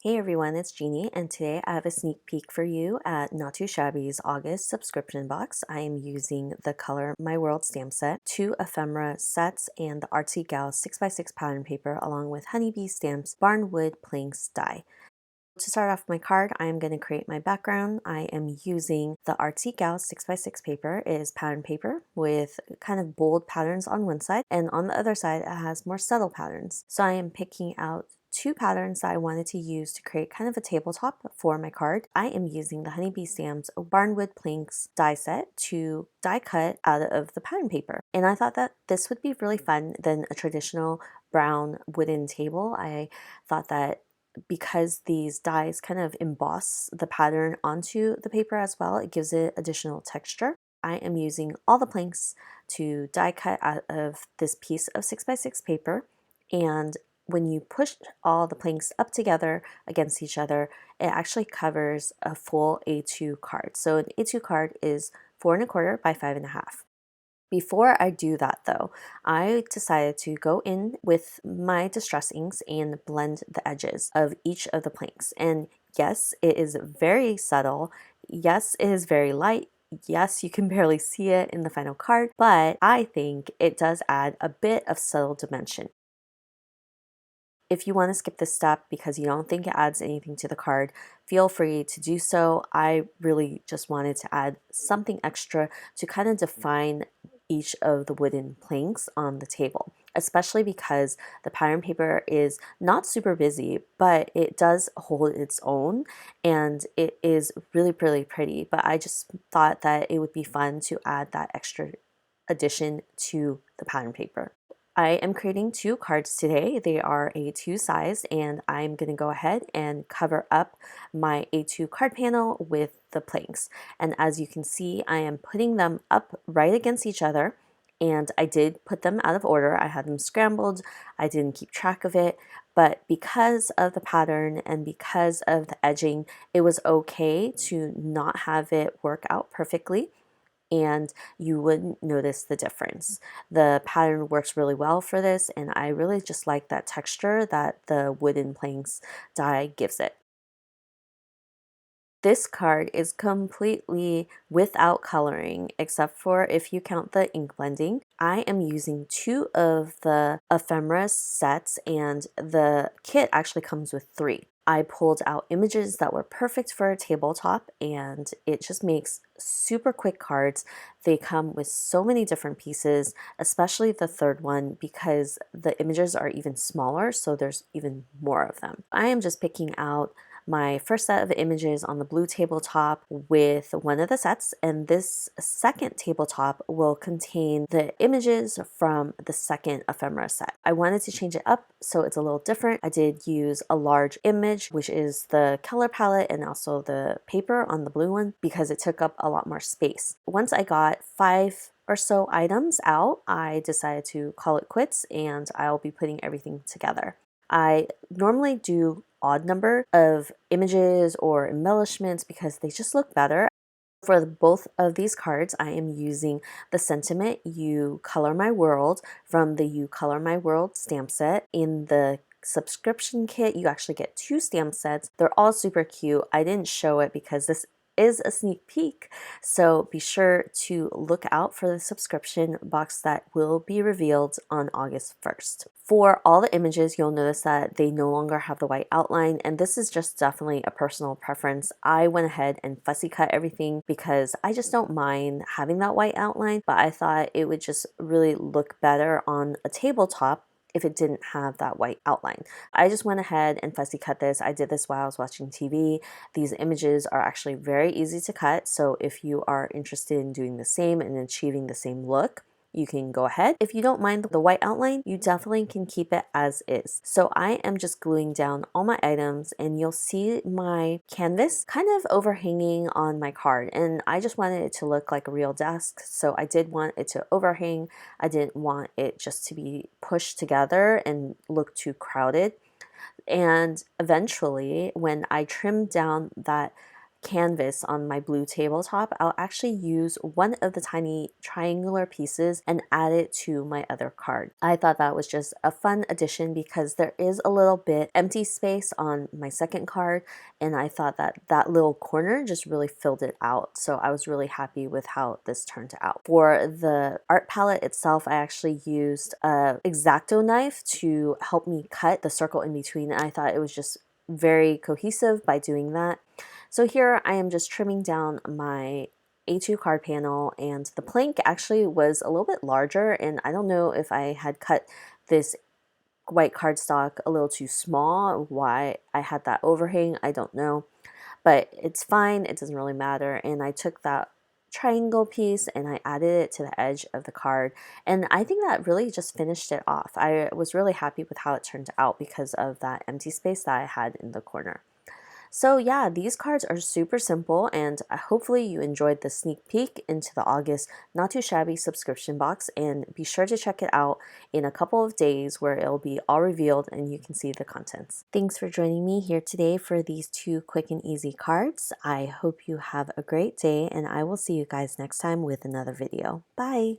Hey everyone, it's Jeannie, and today I have a sneak peek for you at Not Too Shabby's August subscription box. I am using the Color My World stamp set, 2 ephemera sets, and the Artsy Gal 6x6 pattern paper, along with honeybee stamps, barnwood planks die. To start off my card, I am going to create my background. I am using the Artsy Gal 6x6 paper. It is pattern paper with kind of bold patterns on one side, and on the other side it has more subtle patterns. So I am picking out 2 patterns that I wanted to use to create kind of a tabletop for my card. I am using the Honeybee Stamps Barnwood Planks die set to die cut out of the pattern paper. And I thought that this would be really fun than a traditional brown wooden table. I thought that because these dies kind of emboss the pattern onto the paper as well, it gives it additional texture. I am using all the planks to die cut out of this piece of 6x6 paper, and when you push all the planks up together against each other, it actually covers a full A2 card. So an A2 card is 4¼ by 5½. Before I do that though, I decided to go in with my distress inks and blend the edges of each of the planks. And yes, it is very subtle. Yes, it is very light. Yes, you can barely see it in the final card, but I think it does add a bit of subtle dimension. If you want to skip this step because you don't think it adds anything to the card, feel free to do so. I really just wanted to add something extra to kind of define each of the wooden planks on the table, especially because the pattern paper is not super busy, but it does hold its own and it is really, really pretty. But I just thought that it would be fun to add that extra addition to the pattern paper. I am creating 2 cards today. They are A2 size, and I'm going to go ahead and cover up my A2 card panel with the planks. And as you can see, I am putting them up right against each other, and I did put them out of order. I had them scrambled. I didn't keep track of it, but because of the pattern and because of the edging, it was okay to not have it work out perfectly, and you wouldn't notice the difference. The pattern works really well for this, and I really just like that texture that the wooden planks die gives it. This card is completely without coloring, except for if you count the ink blending. I am using 2 of the ephemera sets, and the kit actually comes with 3. I pulled out images that were perfect for a tabletop, and it just makes super quick cards. They come with so many different pieces, especially the third one because the images are even smaller, so there's even more of them. I am just picking out my first set of images on the blue tabletop with one of the sets, and this second tabletop will contain the images from the second ephemera set. I wanted to change it up so it's a little different. I did use a large image, which is the color palette and also the paper on the blue one, because it took up a lot more space. Once I got 5 or so items out, I decided to call it quits, and I'll be putting everything together. I normally do odd number of images or embellishments because they just look better. For both of these cards, I am using the sentiment You Color My World from the You Color My World stamp set. In the subscription kit, you actually get 2 stamp sets. They're all super cute. I didn't show it because this is a sneak peek, so be sure to look out for the subscription box that will be revealed on August 1st. For all the images, you'll notice that they no longer have the white outline, and this is just definitely a personal preference. I went ahead and fussy cut everything because I just don't mind having that white outline, but I thought it would just really look better on a tabletop if it didn't have that white outline. I just went ahead and fussy cut this. I did this while I was watching TV. These images are actually very easy to cut, so if you are interested in doing the same and achieving the same look, you can go ahead. If you don't mind the white outline, you definitely can keep it as is. So I am just gluing down all my items, and you'll see my canvas kind of overhanging on my card, and I just wanted it to look like a real desk, so I did want it to overhang. I didn't want it just to be pushed together and look too crowded. And eventually, when I trimmed down that canvas on my blue tabletop, I'll actually use one of the tiny triangular pieces and add it to my other card. I thought that was just a fun addition because there is a little bit empty space on my second card, and I thought that that little corner just really filled it out. So I was really happy with how this turned out. For the art palette itself, I actually used a X-Acto knife to help me cut the circle in between, and I thought it was just very cohesive by doing that. So here I am just trimming down my A2 card panel, and the plank actually was a little bit larger, and I don't know if I had cut this white cardstock a little too small, why I had that overhang, I don't know, but it's fine, it doesn't really matter. And I took that triangle piece and I added it to the edge of the card, and I think that really just finished it off. I was really happy with how it turned out because of that empty space that I had in the corner. So yeah, these cards are super simple, and hopefully you enjoyed the sneak peek into the August Not Too Shabby subscription box, and be sure to check it out in a couple of days where it'll be all revealed and you can see the contents. Thanks for joining me here today for these 2 quick and easy cards. I hope you have a great day, and I will see you guys next time with another video. Bye!